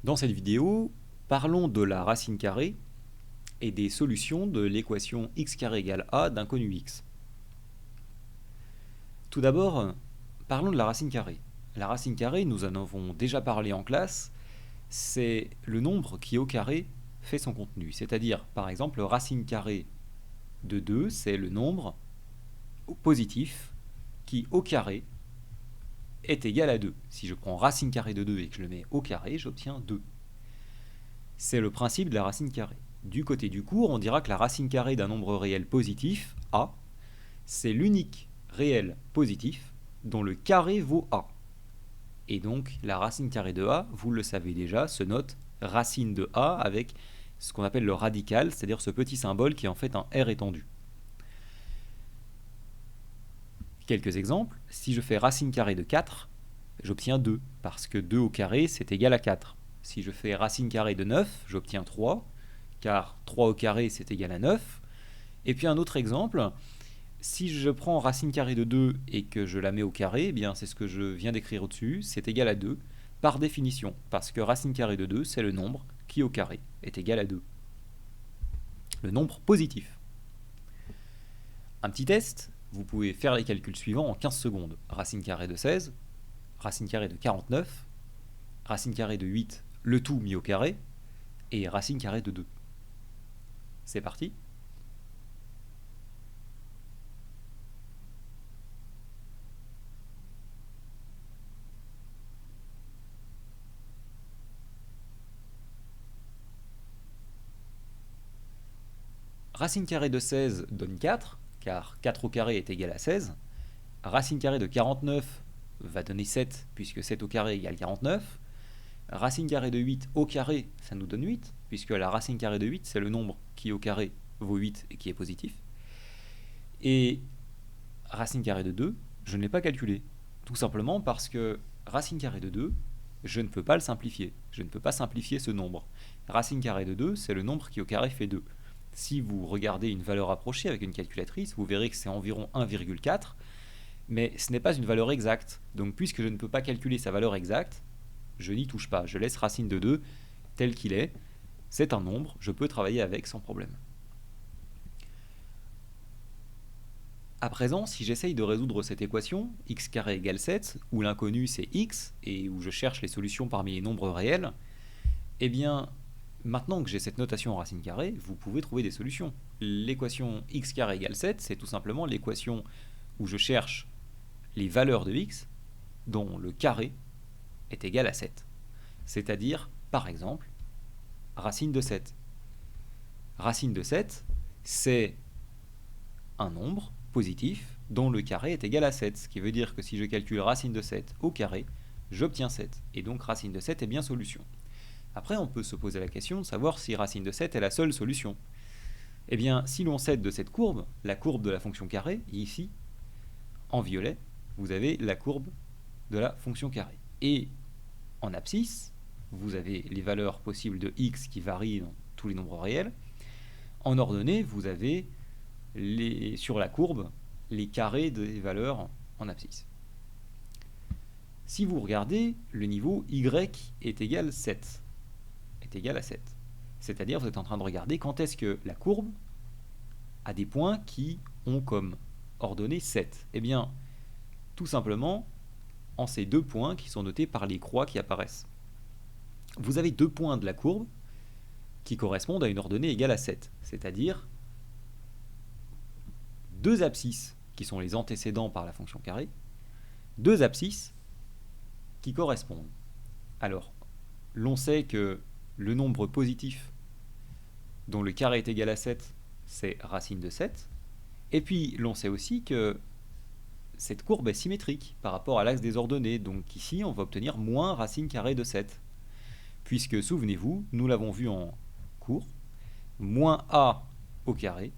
Dans cette vidéo, parlons de la racine carrée et des solutions de l'équation x carré égale a d'inconnu x. Tout d'abord, parlons de la racine carrée. La racine carrée, nous en avons déjà parlé en classe, c'est le nombre qui au carré fait son contenu. C'est-à-dire, par exemple, racine carrée de 2, c'est le nombre positif qui au carré est égal à 2. Si je prends racine carrée de 2 et que je le mets au carré, j'obtiens 2. C'est le principe de la racine carrée. Du côté du cours, on dira que la racine carrée d'un nombre réel positif, a, c'est l'unique réel positif dont le carré vaut a. Et donc, la racine carrée de a, vous le savez déjà, se note racine de a avec ce qu'on appelle le radical, c'est-à-dire ce petit symbole qui est en fait un R étendu. Quelques exemples, si je fais racine carrée de 4, j'obtiens 2, parce que 2 au carré, c'est égal à 4. Si je fais racine carrée de 9, j'obtiens 3, car 3 au carré, c'est égal à 9. Et puis un autre exemple, si je prends racine carrée de 2 et que je la mets au carré, eh bien c'est ce que je viens d'écrire au-dessus, c'est égal à 2, par définition, parce que racine carrée de 2, c'est le nombre qui au carré est égal à 2. Le nombre positif. Un petit test, vous pouvez faire les calculs suivants en 15 secondes. Racine carrée de 16, racine carrée de 49, racine carrée de 8, le tout mis au carré, et racine carrée de 2. C'est parti. Racine carrée de 16 donne 4, car 4 au carré est égal à 16. Racine carrée de 49 va donner 7, puisque 7 au carré égale 49. Racine carrée de 8 au carré, ça nous donne 8, puisque la racine carrée de 8, c'est le nombre qui au carré vaut 8 et qui est positif. Et racine carrée de 2, je ne l'ai pas calculé. Tout simplement parce que racine carrée de 2, je ne peux pas le simplifier. Je ne peux pas simplifier ce nombre. Racine carrée de 2, c'est le nombre qui au carré fait 2. Si vous regardez une valeur approchée avec une calculatrice, vous verrez que c'est environ 1,4, mais ce n'est pas une valeur exacte. Donc puisque je ne peux pas calculer sa valeur exacte, je n'y touche pas. Je laisse racine de 2 tel qu'il est. C'est un nombre, je peux travailler avec sans problème. À présent, si j'essaye de résoudre cette équation, x carré égale 7, où l'inconnu c'est x, et où je cherche les solutions parmi les nombres réels, eh bien, maintenant que j'ai cette notation en racine carrée, vous pouvez trouver des solutions. L'équation x carré égale 7, c'est tout simplement l'équation où je cherche les valeurs de x dont le carré est égal à 7. C'est-à-dire, par exemple, racine de 7. Racine de 7, c'est un nombre positif dont le carré est égal à 7, ce qui veut dire que si je calcule racine de 7 au carré, j'obtiens 7, et donc racine de 7 est bien solution. Après, on peut se poser la question de savoir si racine de 7 est la seule solution. Eh bien, si l'on s'aide de cette courbe, la courbe de la fonction carrée, ici, en violet, vous avez la courbe de la fonction carrée. Et en abscisse, vous avez les valeurs possibles de x qui varient dans tous les nombres réels. En ordonnée, vous avez sur la courbe les carrés des valeurs en abscisse. Si vous regardez, le niveau y est égal à 7. C'est-à-dire, vous êtes en train de regarder quand est-ce que la courbe a des points qui ont comme ordonnée 7. Eh bien, tout simplement, en ces deux points qui sont notés par les croix qui apparaissent. Vous avez deux points de la courbe qui correspondent à une ordonnée égale à 7, c'est-à-dire deux abscisses qui sont les antécédents par la fonction carrée, deux abscisses qui correspondent. Alors, l'on sait que le nombre positif dont le carré est égal à 7, c'est racine de 7, et puis l'on sait aussi que cette courbe est symétrique par rapport à l'axe des ordonnées, donc ici on va obtenir moins racine carrée de 7, puisque souvenez-vous, nous l'avons vu en cours, moins a au carré,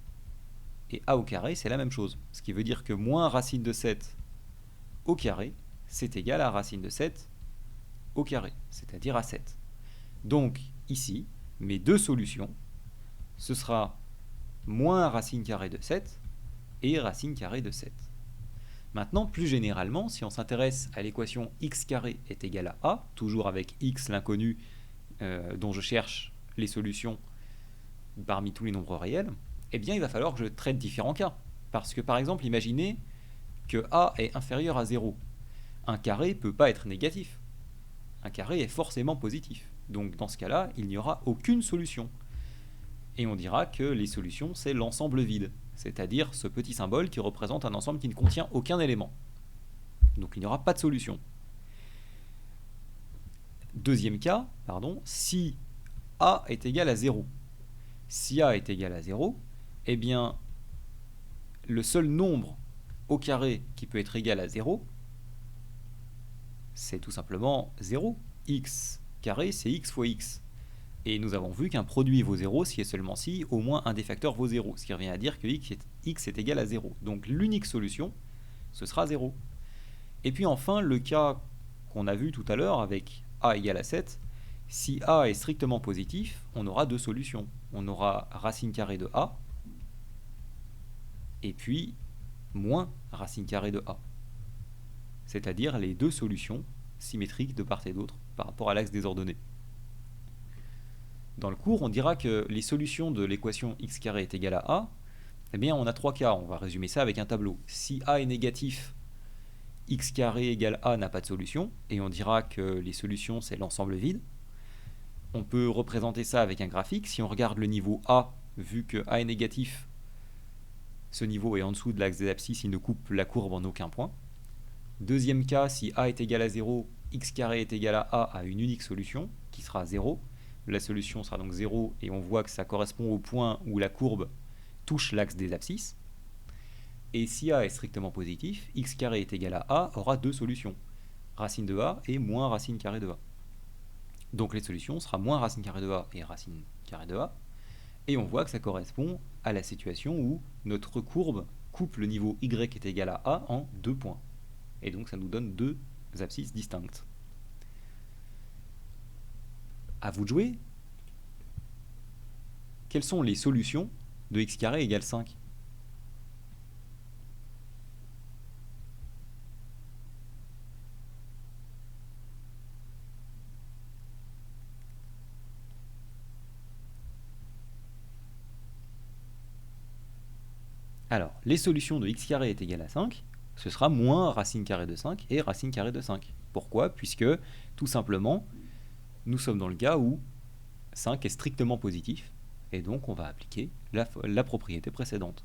et a au carré c'est la même chose, ce qui veut dire que moins racine de 7 au carré, c'est égal à racine de 7 au carré, c'est-à-dire à 7. Donc ici, mes deux solutions, ce sera moins racine carrée de 7 et racine carrée de 7. Maintenant, plus généralement, si on s'intéresse à l'équation x carré est égal à a, toujours avec x l'inconnu, dont je cherche les solutions parmi tous les nombres réels, eh bien il va falloir que je traite différents cas. Parce que par exemple, imaginez que a est inférieur à 0. Un carré ne peut pas être négatif. Un carré est forcément positif. Donc dans ce cas-là, il n'y aura aucune solution. Et on dira que les solutions, c'est l'ensemble vide, c'est-à-dire ce petit symbole qui représente un ensemble qui ne contient aucun élément. Donc il n'y aura pas de solution. Deuxième cas, si a est égal à 0. Si a est égal à 0, eh bien, le seul nombre au carré qui peut être égal à 0, c'est tout simplement 0. X carré, c'est x fois x. Et nous avons vu qu'un produit vaut 0 si et seulement si au moins un des facteurs vaut 0, ce qui revient à dire que x est égal à 0. Donc l'unique solution, ce sera 0. Et puis enfin, le cas qu'on a vu tout à l'heure avec a égale à 7, si a est strictement positif, on aura deux solutions. On aura racine carrée de a, et puis moins racine carrée de a. C'est-à-dire les deux solutions symétriques de part et d'autre par rapport à l'axe des ordonnées. Dans le cours, on dira que les solutions de l'équation x carré est égal à a, eh bien on a trois cas, on va résumer ça avec un tableau. Si a est négatif, x carré égale a n'a pas de solution, et on dira que les solutions c'est l'ensemble vide. On peut représenter ça avec un graphique. Si on regarde le niveau a, vu que a est négatif, ce niveau est en dessous de l'axe des abscisses, il ne coupe la courbe en aucun point. Deuxième cas, si a est égal à 0, x carré est égal à a a une unique solution, qui sera 0. La solution sera donc 0, et on voit que ça correspond au point où la courbe touche l'axe des abscisses. Et si a est strictement positif, x carré est égal à a aura deux solutions, racine de a et moins racine carrée de a. Donc les solutions sera moins racine carrée de a et racine carrée de a. Et on voit que ça correspond à la situation où notre courbe coupe le niveau y est égal à a en deux points. Et donc ça nous donne deux abscisses distinctes. À vous de jouer. Quelles sont les solutions de x carré égale 5 ? Alors, les solutions de x carré est égal à 5, ce sera moins racine carrée de 5 et racine carrée de 5. Pourquoi ? Puisque, tout simplement, nous sommes dans le cas où 5 est strictement positif, et donc on va appliquer la propriété précédente.